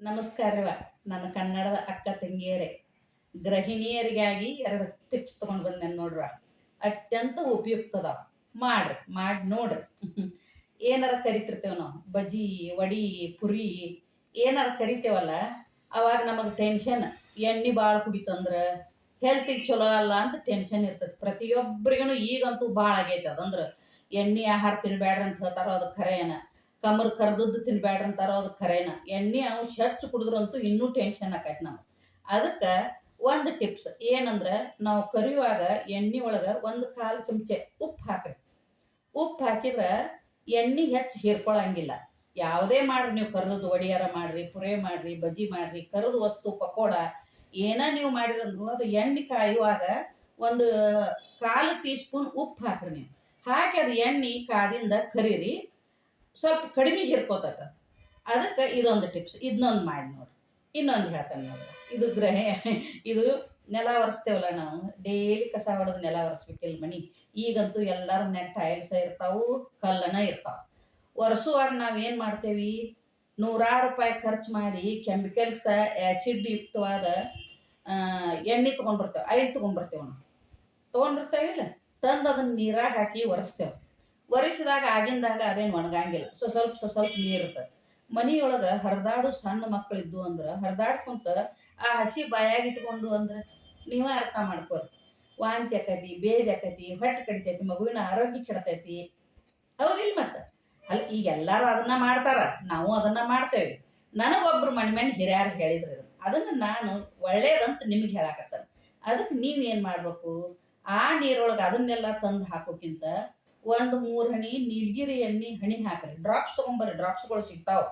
ನಮಸ್ಕಾರವ ನನ್ನ ಕನ್ನಡದ ಅಕ್ಕ ತಂಗಿಯರೇ, ಗೃಹಿಣಿಯರಿಗಾಗಿ 2 ಟಿಪ್ಸ್ ತೊಗೊಂಡು ಬಂದೆ ನೋಡ್ರ. ಅತ್ಯಂತ ಉಪಯುಕ್ತದ. ಮಾಡಿ ನೋಡ್ರಿ. ಏನಾರ ಕರಿತಿರ್ತೇವೆ ನಾವು, ಬಜ್ಜಿ ವಡಿ ಪುರಿ ಏನಾರ ಕರಿತೇವಲ್ಲ, ಅವಾಗ ನಮಗೆ ಟೆನ್ಷನ್. ಎಣ್ಣೆ ಭಾಳ ಕುಡಿತಂದ್ರೆ ಹೆಲ್ತಿಗೆ ಚಲೋ ಅಲ್ಲ ಅಂತ ಟೆನ್ಷನ್ ಇರ್ತದೆ ಪ್ರತಿಯೊಬ್ಬರಿಗೂ. ಈಗಂತೂ ಭಾಳ ಆಗೈತೆ ಅದಂದ್ರೆ ಎಣ್ಣೆ ಆಹಾರ ತಿನ್ಬೇಡ್ರಿ ಅಂತ ಹೇಳ್ತಾರೋ ಅದು ಖರೇನ, ಕಮರ್ ಕರ್ದದ್ದು ತಿನ್ಬೇಡ್ರಿ ಅಂತಾರೋ ಅದು ಖರೇನ. ಎಣ್ಣೆ ಅಂಶ ಹೆಚ್ಚು ಕುಡಿದ್ರಂತೂ ಇನ್ನೂ ಟೆನ್ಷನ್ ಆಕೈತೆ ನಮ್ಗೆ. ಅದಕ್ಕೆ ಒಂದು ಟಿಪ್ಸ್ ಏನಂದ್ರೆ, ನಾವು ಕರಿಯುವಾಗ ಎಣ್ಣೆ ಒಳಗೆ 1/4 ಚಮಚೆ ಉಪ್ಪು ಹಾಕ್ರಿ. ಉಪ್ಪು ಹಾಕಿದ್ರೆ ಎಣ್ಣೆ ಹೆಚ್ಚು ಹೀರ್ಕೊಳಂಗಿಲ್ಲ. ಯಾವುದೇ ಮಾಡ್ರಿ, ನೀವು ಕರ್ದದ್ದು ವಡಿಯಾರ ಮಾಡ್ರಿ, ಪುರೇ ಮಾಡ್ರಿ, ಬಜ್ಜಿ ಮಾಡ್ರಿ, ಕರ್ದು ವಸ್ತು ಪಕೋಡ ಏನ ನೀವು ಮಾಡಿದ್ರಂದ್ರು ಅದು ಎಣ್ಣೆ ಕಾಯುವಾಗ 1/4 ಟೀ ಸ್ಪೂನ್ ಉಪ್ಪು ಹಾಕ್ರಿ. ನೀವು ಹಾಕಿ ಅದು ಎಣ್ಣೆ ಕಾದಿಂದ ಕರೀರಿ, ಸ್ವಲ್ಪ ಕಡಿಮೆ ಹಿರ್ಕೋತದ. ಅದಕ್ಕೆ ಇದೊಂದು ಟಿಪ್ಸ್, ಇದನ್ನೊಂದು ಮಾಡಿ ನೋಡಿ. ಇನ್ನೊಂದು ಹೇಳ್ತೇನೆ ನೋಡಿ, ಇದು ನೆಲ ಒರೆಸ್ತೇವಲ್ಲ ನಾವು, ಡೈಲಿ ಕಸ ಹೊಡೆದು ನೆಲ ಒರೆಸ್ಬೇಕಿಲ್ಲ ಮನೆ. ಈಗಂತೂ ಎಲ್ಲರ ಮನ್ಯಾಗ ಟೈಲ್ಸ್ ಇರ್ತಾವು, ಕಲ್ಲನ ಇರ್ತಾವೆ. ಒರೆಸುವಾಗ ನಾವೇನು ಮಾಡ್ತೇವೆ, ನೂರಾರು ರೂಪಾಯಿ ಖರ್ಚು ಮಾಡಿ ಕೆಮಿಕಲ್ಸ್ ಆ್ಯಸಿಡ್ ಯುಕ್ತವಾದ ಎಣ್ಣೆ ತೊಗೊಂಡ್ಬರ್ತೇವೆ, ಆಯಿಲ್ ತೊಗೊಂಡ್ಬರ್ತೇವೆ. ತೊಗೊಂಡಿರ್ತೇವಿಲ್ಲ, ತಂದು ಅದನ್ನು ನೀರಾಗ ಹಾಕಿ ಒರೆಸ್ತೇವೆ. ಒರೆಸಿದಾಗ ಆಗಿಂದಾಗ ಅದೇನು ಒಣಗಂಗಿಲ್ಲ, ಸ್ವಲ್ಪ ನೀರು ಇರ್ತದೆ. ಮನೆಯೊಳಗೆ ಹರಿದಾಡು ಸಣ್ಣ ಮಕ್ಕಳಿದ್ದು ಅಂದ್ರೆ ಹರಿದಾಡ್ಕೊಂತ ಆ ಹಸಿ ಬಾಯಾಗಿ ಇಟ್ಕೊಂಡು ಅಂದ್ರೆ ನೀವೇ ಅರ್ಥ ಮಾಡ್ಕೋರಿ. ವಾಂತಿ ಆಕೈತಿ, ಬೇದಿ ಆಕೈತಿ, ಹೊಟ್ಟೆ ಕಡಿತೈತಿ, ಮಗುವಿನ ಆರೋಗ್ಯ ಕೆಡ್ತೈತಿ. ಹೌದಿಲ್ಲ? ಮತ್ತೆ ಅಲ್ಲ, ಈಗ ಎಲ್ಲರೂ ಅದನ್ನ ಮಾಡ್ತಾರ, ನಾವು ಅದನ್ನ ಮಾಡ್ತೇವೆ. ನನಗೊಬ್ರು ಮನೆ ಹಿರಿಯರು ಹೇಳಿದ್ರು ಅದನ್ನು ನಾನು ಒಳ್ಳೇದಂತ ನಿಮಗೆ ಹೇಳಾಕತ್ತೇನೆ. ಅದಕ್ಕೆ ನೀವೇನು ಮಾಡ್ಬೇಕು, ಆ ನೀರೊಳಗೆ ಅದನ್ನೆಲ್ಲ ತಂದು ಹಾಕೋಕ್ಕಿಂತ 1-3 ಹನಿ ನೀಲಗಿರಿ ಎಣ್ಣೆ ಹನಿ ಹಾಕ್ರಿ. ಡ್ರಾಪ್ಸ್ ತೊಗೊಂಬರ್ರಿ, ಡ್ರಾಪ್ಸ್ಗಳು ಸಿಗ್ತಾವೆ.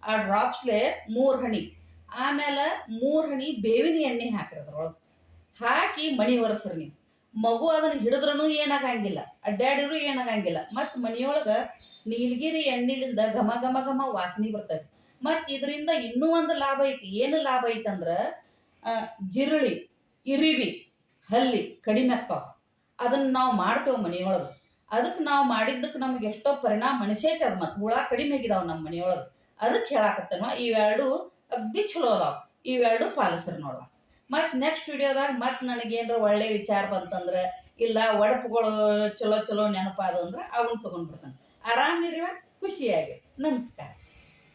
ಆ ಡ್ರಾಪ್ಸ್ಲೆ 3 ಹನಿ, ಆಮೇಲೆ 3 ಹನಿ ಬೇವಿನ ಎಣ್ಣೆ ಹಾಕ್ರಿ. ಅದ್ರೊಳಗೆ ಹಾಕಿ ಮಣಿ ಒರೆಸ್ರಿ. ನೀವು ಮಗು ಅದನ್ನು ಹಿಡಿದ್ರೂ ಏನಾಗಂಗಿಲ್ಲ, ಅಡ್ಡಾಡಿದ್ರು ಏನಾಗಂಗಿಲ್ಲ. ಮತ್ತು ಮನೆಯೊಳಗೆ ನೀಲಗಿರಿ ಎಣ್ಣೆಲಿಂದ ಘಮ ಘಮ ಘಮ ವಾಸನೆ ಬರ್ತೈತಿ. ಮತ್ತು ಇದರಿಂದ ಇನ್ನೂ ಒಂದು ಲಾಭ ಐತಿ. ಏನು ಲಾಭ ಐತಿ ಅಂದ್ರೆ, ಜಿರಳಿ, ಇರಿವಿ, ಹಲ್ಲಿ ಕಡಿಮೆ ಅಕ್ಕಾವ. ಅದನ್ನು ನಾವು ಮಾಡ್ತೇವೆ ಮನೆಯೊಳಗೆ. ಅದಕ್ಕೆ ನಾವು ಮಾಡಿದ್ದಕ್ಕೆ ನಮ್ಗೆ ಎಷ್ಟೋ ಪರಿಣಾಮ ಅನಿಸೈತೆ. ಅದು ಮತ್ತು ಹುಳ ಕಡಿಮೆ ಆಗಿದಾವೆ ನಮ್ಮ ಮನೆಯೊಳಗೆ. ಅದಕ್ಕೆ ಹೇಳಾಕತ್ತೇನೋ, ಇವೆರಡು ಅಗ್ದಿ ಚಲೋ ಅದಾವೆ. ಇವೆರಡು ಪಾಲಿಸ್ರಿ ನೋಡುವ. ಮತ್ತು ನೆಕ್ಸ್ಟ್ ವಿಡಿಯೋದಾಗ ಮತ್ತೆ ನನಗೇನಾರ ಒಳ್ಳೆ ವಿಚಾರ ಬಂತಂದ್ರೆ, ಇಲ್ಲ ಒಡಪುಗಳು ಚಲೋ ನೆನಪಾದವು ಅಂದ್ರೆ ಅವನ್ನ ತೊಗೊಂಡ್ಬಿಡ್ತಾನೆ. ಆರಾಮಿರಿವ, ಖುಷಿಯಾಗಿ. ನಮಸ್ಕಾರ.